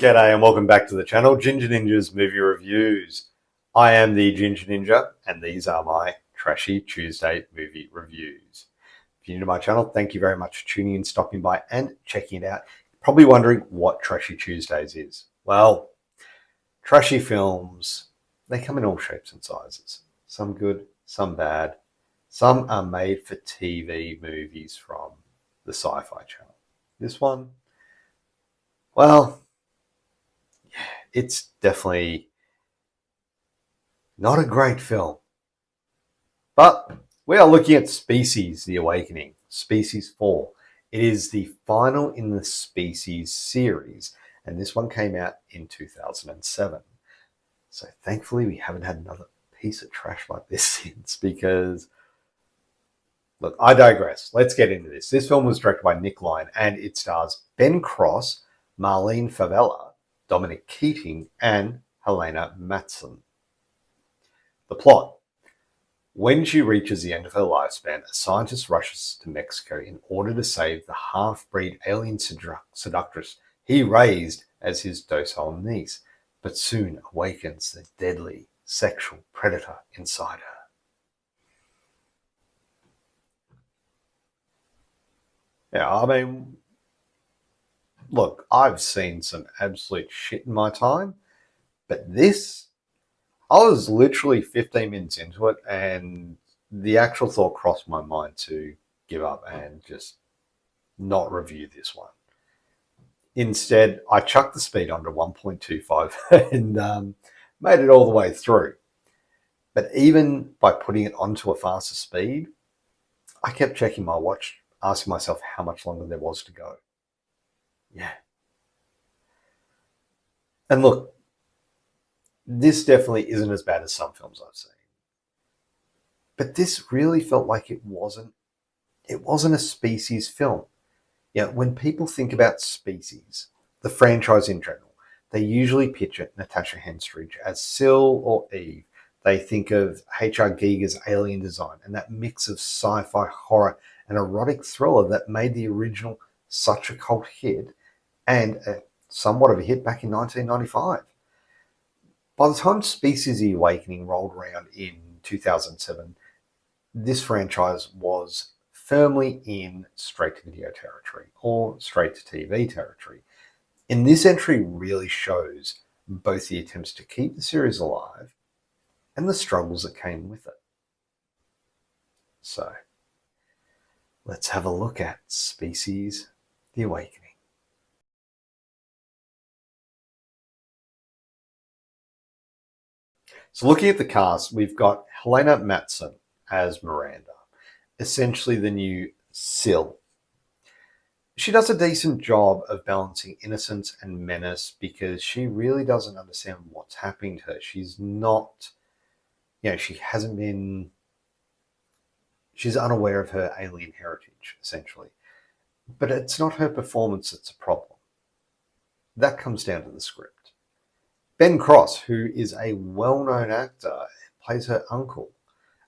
G'day and welcome back to the channel, Ginja Ninja's Movie Reviews. I am the Ginja Ninja and these are my Trashy Tuesday movie reviews. If you're new to my channel, thank you very much for tuning in, stopping by and checking it out. Probably wondering what Trashy Tuesdays is. Well, trashy films, they come in all shapes and sizes. Some good, some bad. Some are made for TV movies from the Syfy Channel. This one, well, it's definitely not a great film. But we are looking at Species, The Awakening, Species 4. It is the final in the Species series, and this one came out in 2007. So thankfully we haven't had another piece of trash like this since, because, look, I digress. Let's get into this. This film was directed by Nick Lyon, and it stars bencross, Marlene Favela, Dominickeating, and Helena Mattsson. The plot. When she reaches the end of her lifespan, a scientist rushes to Mexico in order to save the half-breed alienseductress he raised as his docile niece, but soon awakens the deadly sexual predator inside her. Yeah, I mean, look, I've seen some absolute shit in my time, but this, I was literally 15 minutes into it and the actual thought crossed my mind to give up and just not review this one. Instead, I chucked the speed under 1.25 and made it all the way through. But even by putting it onto a faster speed, I kept checking my watch, asking myself how much longer there was to go. Yeah. And look, this definitely isn't as bad as some films I've seen. But this really felt like it wasn't a Species film. Yeah, when people think about Species, the franchise in general, they usually picture Natasha Henstridge as Syl or Eve. They think of H.R. Giger's alien design and that mix of sci-fi, horror, and erotic thriller that made the original such a cult hit and somewhat of a hit back in 1995. By the time Species: The Awakening rolled around in 2007, this franchise was firmly in straight-to-video territory or straight-to-TV territory. And this entry really shows both the attempts to keep the series alive and the struggles that came with it. So, let's have a look at Species: The Awakening. So looking at the cast, we've got Helena Mattsson as Miranda, essentially the new Syl. She does a decent job of balancing innocence and menace because she really doesn't understand what's happening to her. She's not, she's unaware of her alien heritage, essentially. But it's not her performance that's a problem. That comes down to the script. Bencross, who is a well-known actor, plays her uncle,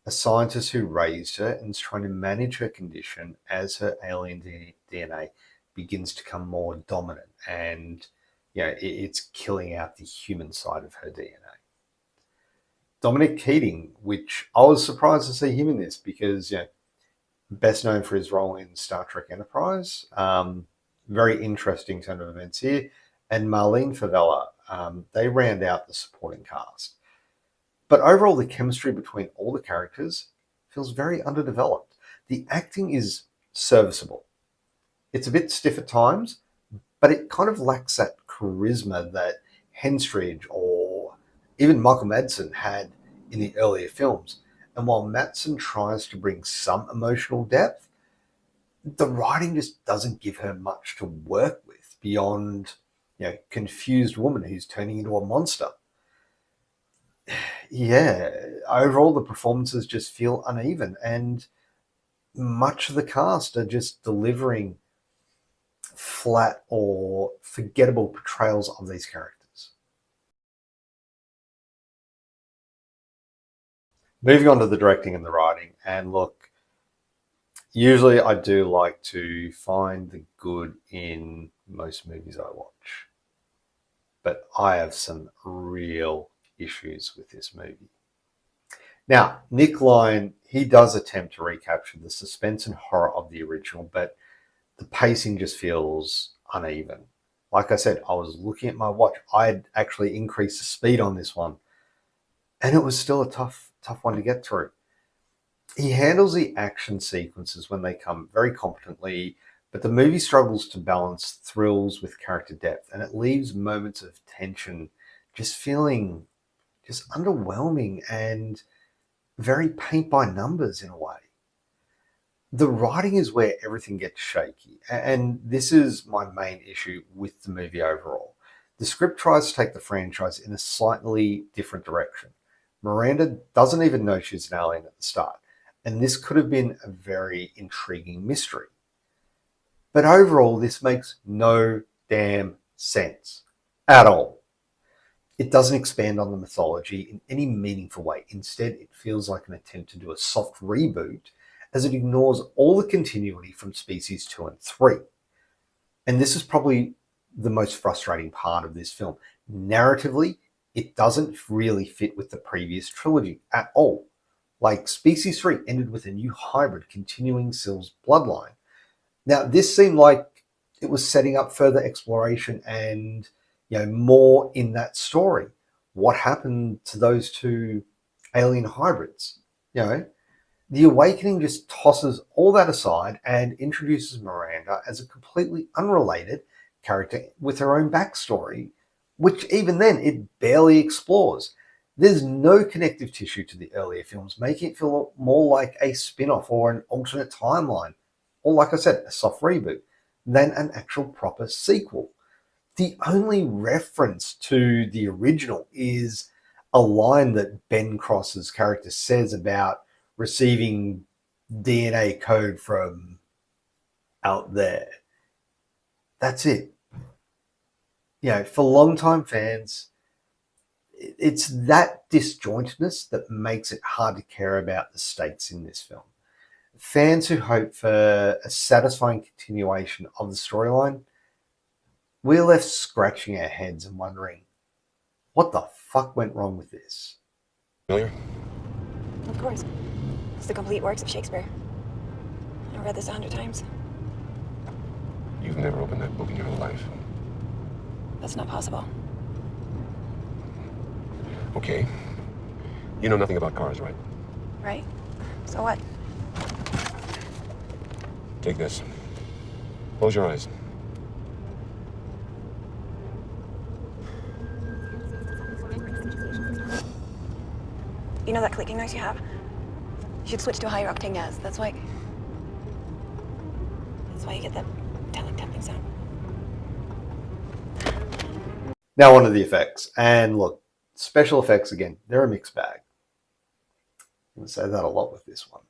a scientist who raised her and is trying to manage her condition as her alien DNA begins to become more dominant and it's killing out the human side of her DNA. Dominickeating, which I was surprised to see him in this because, best known for his role in Star Trek Enterprise. Very interesting turn of events here. And Marlene Favela, they round out the supporting cast. But overall, the chemistry between all the characters feels very underdeveloped. The acting is serviceable. It's a bit stiff at times, but it kind of lacks that charisma that Henstridge or even Michael Madsen had in the earlier films. And while Mattsson tries to bring some emotional depth, the writing just doesn't give her much to work with beyond confused woman who's turning into a monster. Yeah, overall the performances just feel uneven and much of the cast are just delivering flat or forgettable portrayals of these characters. Moving on to the directing and the writing, and look, usually I do like to find the good in most movies I watch. but I have some real issues with this movie. Now, Nick Lyon, he does attempt to recapture the suspense and horror of the original, but the pacing just feels uneven. Like I said, I was looking at my watch. I had actually increased the speed on this one, and it was still a tough one to get through. He handles the action sequences when they come very competently, but the movie struggles to balance thrills with character depth, and it leaves moments of tension just feeling just underwhelming and very paint by numbers in a way. The writing is where everything gets shaky, and this is my main issue with the movie overall. The script tries to take the franchise in a slightly different direction. Miranda doesn't even know she's an alien at the start, and this could have been a very intriguing mystery. But overall, this makes no damn sense at all. It doesn't expand on the mythology in any meaningful way. Instead, it feels like an attempt to do a soft reboot, as it ignores all the continuity from Species 2 and 3. And this is probably the most frustrating part of this film. Narratively, it doesn't really fit with the previous trilogy at all. Like, Species 3 ended with a new hybrid continuing Syl's bloodline. Now, this seemed like it was setting up further exploration and, more in that story. What happened to those two alien hybrids? The Awakening just tosses all that aside and introduces Miranda as a completely unrelated character with her own backstory, which even then it barely explores. There's no connective tissue to the earlier films, making it feel more like a spin-off or an alternate timeline, or like I said, a soft reboot, than an actual proper sequel. The only reference to the original is a line that Bencross's character says about receiving DNA code from out there. That's it. For longtime fans, it's that disjointedness that makes it hard to care about the stakes in this film. Fans who hope for a satisfying continuation of the storyline, we're left scratching our heads and wondering, what the fuck went wrong with this? Familiar? Of course. It's the complete works of Shakespeare. I've read this 100 times. You've never opened that book in your whole life. That's not possible. Okay. You know nothing about cars, right? Right? So what? Take this. Close your eyes. You know that clicking noise you have? You should switch to a higher octane gas. That's why you get that metallic tapping sound. Now on to the effects. And look, special effects, again, they're a mixed bag. I'm going to say that a lot with this one.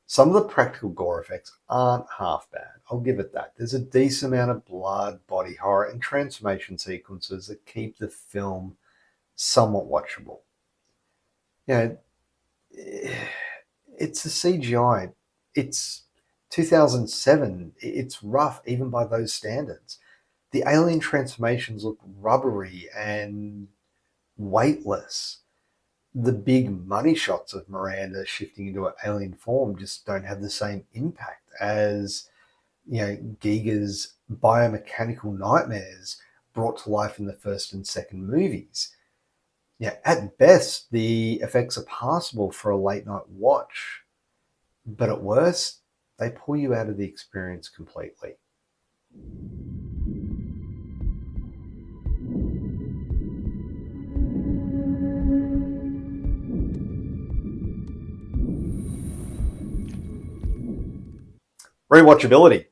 Some of the practical gore effects aren't half bad. I'll give it that. There's a decent amount of blood, body horror, and transformation sequences that keep the film somewhat watchable. It's a CGI. It's 2007. It's rough, even by those standards. The alien transformations look rubbery and weightless. The big money shots of Miranda shifting into an alien form just don't have the same impact as, Giga's biomechanical nightmares brought to life in the first and second movies. At best, the effects are passable for a late night watch, but at worst, they pull you out of the experience completely. Rewatchability.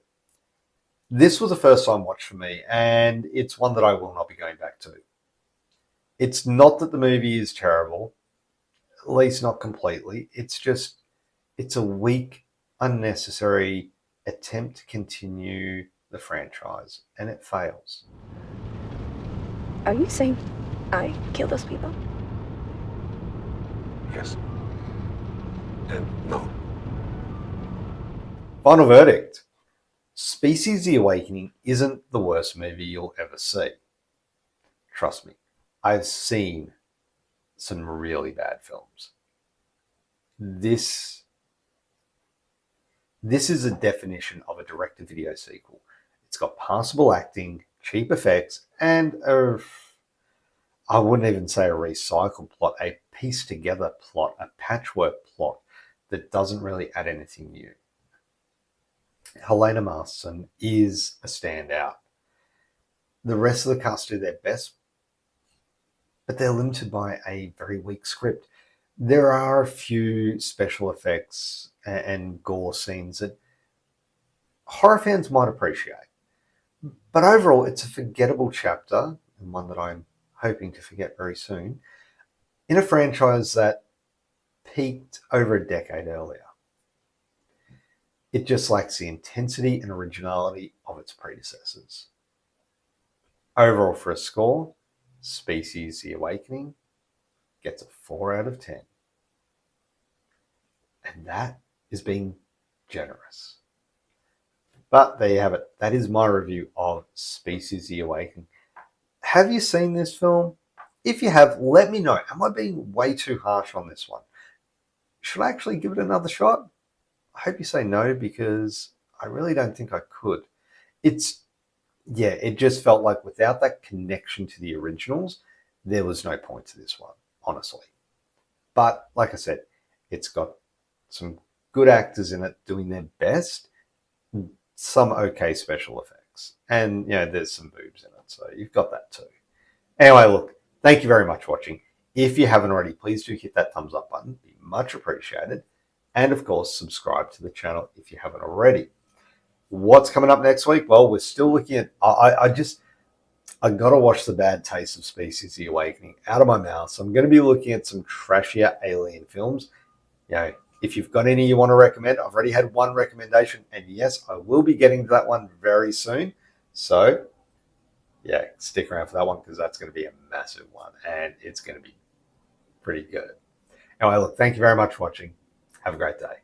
This was a first-time watch for me, and it's one that I will not be going back to. It's not that the movie is terrible, at least not completely. It's a weak, unnecessary attempt to continue the franchise, and it fails. Are you saying I killed those people? Yes. And no. Final verdict. Species: The Awakening isn't the worst movie you'll ever see. Trust me, I've seen some really bad films. This is a definition of a direct-to-video sequel. It's got passable acting, cheap effects, and I wouldn't even say a recycled plot, a pieced-together plot, a patchwork plot that doesn't really add anything new. Helena Mattsson is a standout. The rest of the cast do their best, but they're limited by a very weak script. There are a few special effects and gore scenes that horror fans might appreciate. But overall, it's a forgettable chapter, and one that I'm hoping to forget very soon, in a franchise that peaked over a decade earlier. It just lacks the intensity and originality of its predecessors. Overall, for a score, Species: The Awakening gets a 4 out of 10. And that is being generous. But there you have it. That is my review of Species: The Awakening. Have you seen this film? If you have, let me know. Am I being way too harsh on this one? Should I actually give it another shot? I hope you say no, because I really don't think I could. It just felt like without that connection to the originals, there was no point to this one, honestly. But like I said, it's got some good actors in it doing their best, some okay special effects, and there's some boobs in it, so you've got that too. Anyway, look, thank you very much for watching. If you haven't already, please do hit that thumbs up button. It'd be much appreciated. And of course, subscribe to the channel if you haven't already. What's coming up next week? Well, we're still looking at, I got to wash the bad taste of Species: The Awakening out of my mouth. So I'm going to be looking at some trashier alien films. If you've got any you want to recommend, I've already had one recommendation, and yes, I will be getting to that one very soon. So stick around for that one, because that's going to be a massive one, and it's going to be pretty good. Anyway, look, thank you very much for watching. Have a great day.